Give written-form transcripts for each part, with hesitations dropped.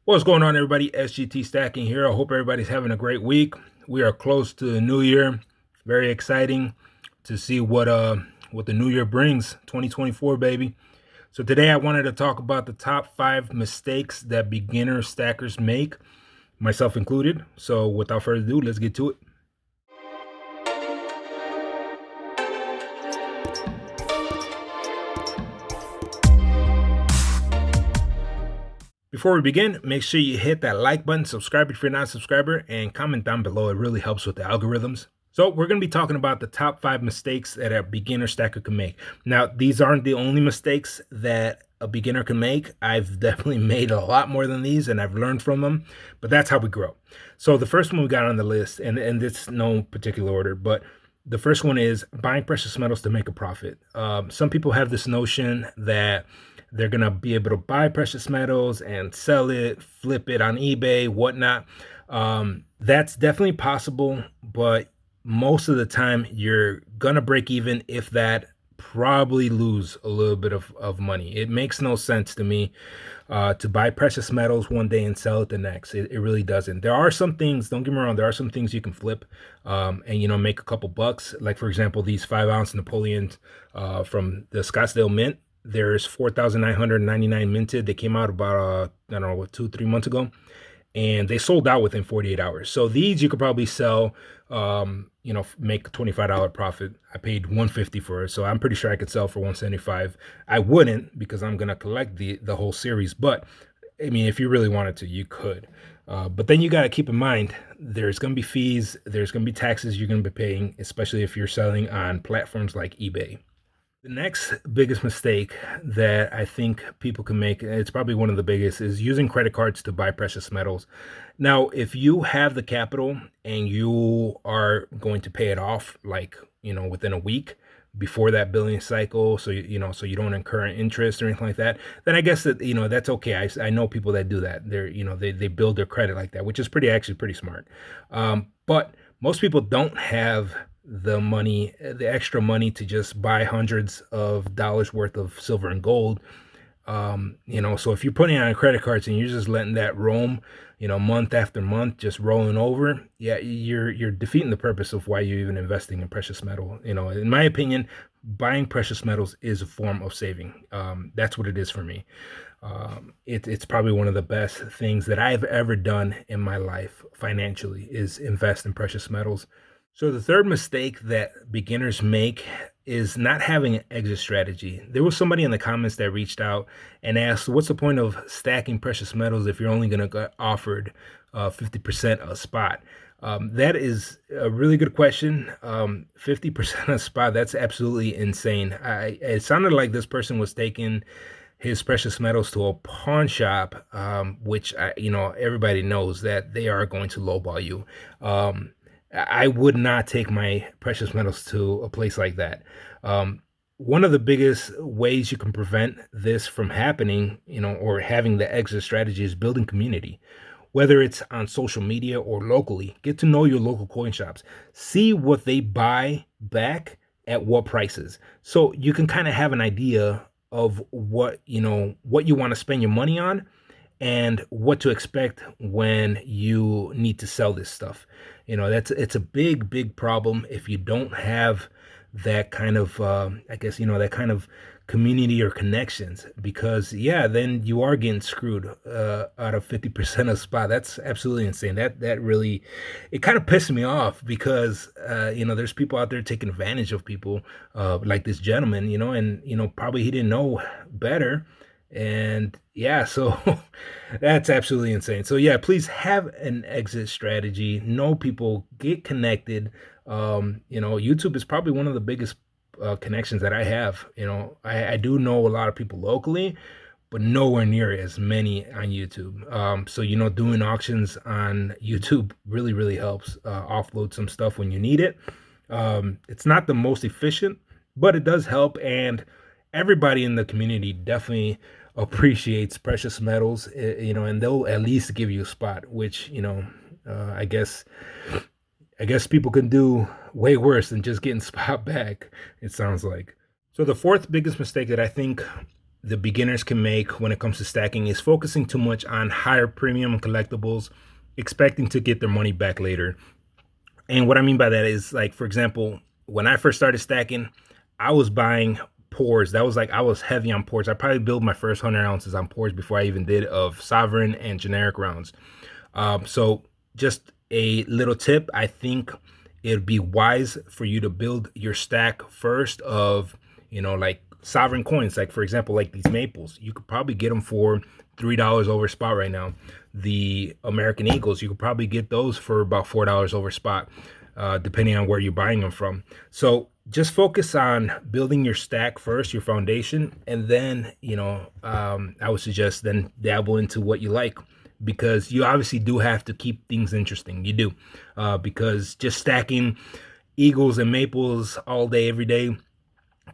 What's going on, everybody? S.G.T Stacking here. I hope everybody's having a great week. We are close to the new year. Very exciting to see what the new year brings. 2024, baby. So today I wanted to talk about the top 5 mistakes that beginner stackers make, myself included. So without further ado, let's get to it. Before we begin, make sure you hit that like button, subscribe if you're not a subscriber, and comment down below. It really helps with the algorithms. So we're going to be talking about the top 5 mistakes that a beginner stacker can make. Now, these aren't the only mistakes that a beginner can make. I've definitely made a lot more than these, and I've learned from them, but that's how we grow. So the first one we got on the list, and it's no particular order, but the first one is buying precious metals to make a profit. Some people have this notion that they're going to be able to buy precious metals and sell it, flip it on eBay, whatnot. That's definitely possible, but most of the time you're going to break even, if that, probably lose a little bit of money. It makes no sense to me to buy precious metals one day and sell it the next. It really doesn't. There are some things, don't get me wrong, there are some things you can flip and make a couple bucks. Like, for example, these 5-ounce Napoleons from the Scottsdale Mint. There's 4,999 minted. They came out about I don't know, what, 2-3 months ago, and they sold out within 48 hours. So these you could probably sell, make a $25 profit. I paid $150 for it, so I'm pretty sure I could sell for $175. I wouldn't, because I'm gonna collect the whole series, but I mean, if you really wanted to, you could. But then you got to keep in mind, there's going to be fees, there's going to be taxes you're going to be paying, especially if you're selling on platforms like eBay. The next biggest mistake that I think people can make, and it's probably one of the biggest, is using credit cards to buy precious metals. Now, if you have the capital and you are going to pay it off, like, within a week before that billing cycle, so so you don't incur interest or anything like that, then I guess that that's okay. I know people that do that. They build their credit like that, which is actually pretty smart. But most people don't have the extra money to just buy hundreds of dollars worth of silver and gold. So if you're putting it on credit cards and you're just letting that roam, month after month, just rolling over, yeah, you're defeating the purpose of why you're even investing in precious metal. In my opinion, buying precious metals is a form of saving. That's what it is for me. It's probably one of the best things that I've ever done in my life financially, is invest in precious metals. So the third mistake that beginners make is not having an exit strategy. There was somebody in the comments that reached out and asked, what's the point of stacking precious metals if you're only going to get offered 50% a spot? That is a really good question. 50% a spot, that's absolutely insane. It sounded like this person was taking his precious metals to a pawn shop, which everybody knows that they are going to lowball you. I would not take my precious metals to a place like that. One of the biggest ways you can prevent this from happening, or having the exit strategy, is building community. Whether it's on social media or locally, get to know your local coin shops. See what they buy back at what prices, so you can kind of have an idea of what you want to spend your money on, and what to expect when you need to sell this stuff. It's a big problem if you don't have that kind of I guess that kind of community or connections, because then you are getting screwed out of 50% of spot. That's absolutely insane. That really, it kind of pissed me off, because there's people out there taking advantage of people, like this gentleman, and probably he didn't know better. And so that's absolutely insane. So please have an exit strategy. Know people, get connected. YouTube is probably one of the biggest connections that I have. I do know a lot of people locally, but nowhere near as many on YouTube. So doing auctions on YouTube really helps offload some stuff when you need it. It's not the most efficient, but it does help, and everybody in the community definitely appreciates precious metals, and they'll at least give you a spot, which, I guess people can do way worse than just getting spot back, it sounds like. So the fourth biggest mistake that I think the beginners can make when it comes to stacking is focusing too much on higher premium collectibles, expecting to get their money back later. And what I mean by that is, like, for example, when I first started stacking, I was buying pours. That was like, I was heavy on pours. I probably built my first 100 ounces on pours before I even did of sovereign and generic rounds. So just a little tip, I think it'd be wise for you to build your stack first of, like sovereign coins. Like, for example, like these maples, you could probably get them for $3 over spot right now. The American Eagles, you could probably get those for about $4 over spot, depending on where you're buying them from. So just focus on building your stack first, your foundation, and then, I would suggest then dabble into what you like, because you obviously do have to keep things interesting. You do, because just stacking Eagles and Maples all day, every day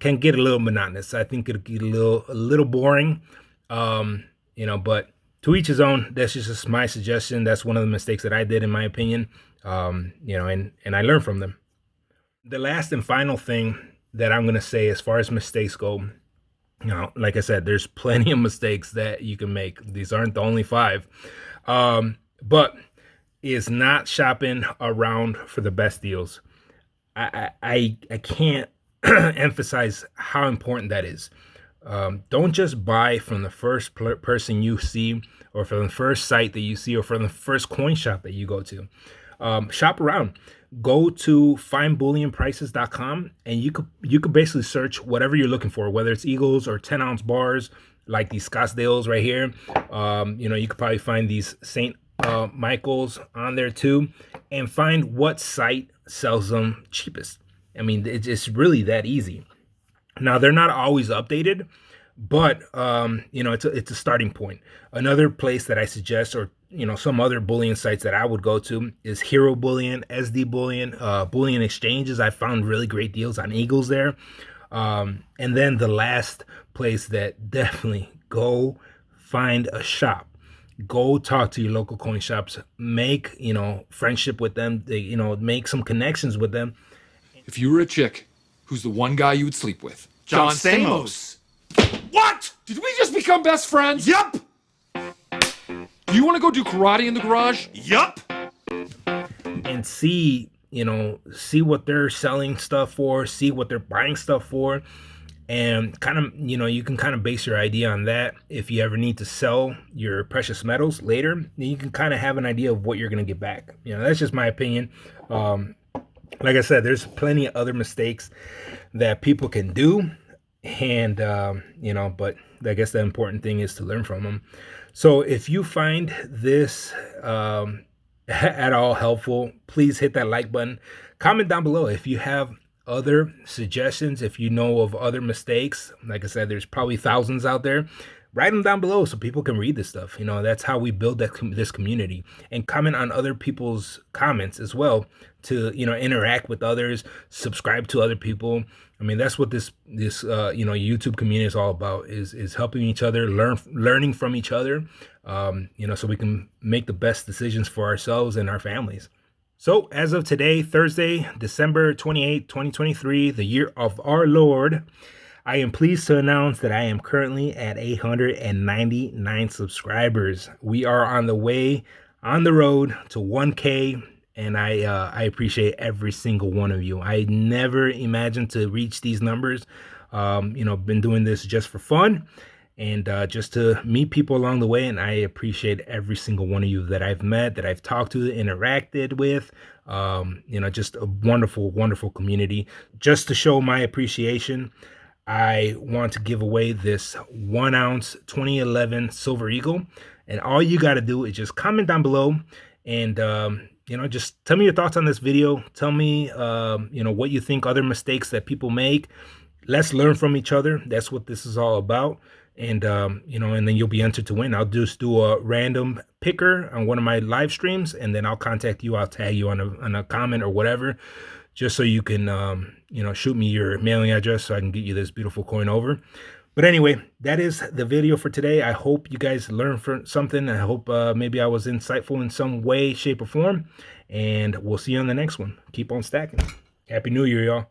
can get a little monotonous. I think it'll get a little boring, but to each his own. That's just my suggestion. That's one of the mistakes that I did, in my opinion, and I learned from them. The last and final thing that I'm going to say as far as mistakes go, like I said, there's plenty of mistakes that you can make. These aren't the only 5, but is not shopping around for the best deals. I can't emphasize how important that is. Don't just buy from the first person you see, or from the first site that you see, or from the first coin shop that you go to. Shop around. Go to findbullionprices.com, and you could basically search whatever you're looking for, whether it's Eagles or 10-ounce bars like these Scottsdales right here. You could probably find these St. Michael's on there too, and find what site sells them cheapest. I mean, it's really that easy. Now, they're not always updated, but it's a starting point. Another place that I suggest, or some other bullion sites that I would go to, is Hero Bullion, SD Bullion, Bullion Exchanges. I found really great deals on Eagles there. And then the last place that definitely go find a shop. Go talk to your local coin shops. Make friendship with them. Make some connections with them. If you were a chick, who's the one guy you would sleep with? John Stamos. What? Did we just become best friends? Yup. Do you want to go do karate in the garage? Yup. And see what they're selling stuff for, see what they're buying stuff for, and kind of, you can kind of base your idea on that. If you ever need to sell your precious metals later, then you can kind of have an idea of what you're going to get back. That's just my opinion. Like I said, there's plenty of other mistakes that people can do, and but I guess the important thing is to learn from them. So if you find this at all helpful, please hit that like button. Comment down below if you have other suggestions, if you know of other mistakes. Like I said, there's probably thousands out there. Write them down below so people can read this stuff. That's how we build this community. And comment on other people's comments as well to, interact with others, subscribe to other people. I mean, that's what this YouTube community is all about, is helping each other, learning from each other, so we can make the best decisions for ourselves and our families. So as of today, Thursday, December 28, 2023, the year of our Lord, I am pleased to announce that I am currently at 899 subscribers. We are on the road to 1K, and I appreciate every single one of you. I never imagined to reach these numbers. Been doing this just for fun and just to meet people along the way, and I appreciate every single one of you that I've met, that I've talked to, interacted with. Just a wonderful, wonderful community. Just to show my appreciation, I want to give away this 1 ounce 2011 Silver Eagle, and all you got to do is just comment down below and just tell me your thoughts on this video. Tell me what you think, other mistakes that people make. Let's learn from each other. That's what this is all about. And and then you'll be entered to win. I'll just do a random picker on one of my live streams, and then I'll contact you. I'll tag you on a comment or whatever, just so you can shoot me your mailing address so I can get you this beautiful coin over. But anyway, that is the video for today. I hope you guys learned something. I hope maybe I was insightful in some way, shape, or form. And we'll see you on the next one. Keep on stacking. Happy New Year, y'all.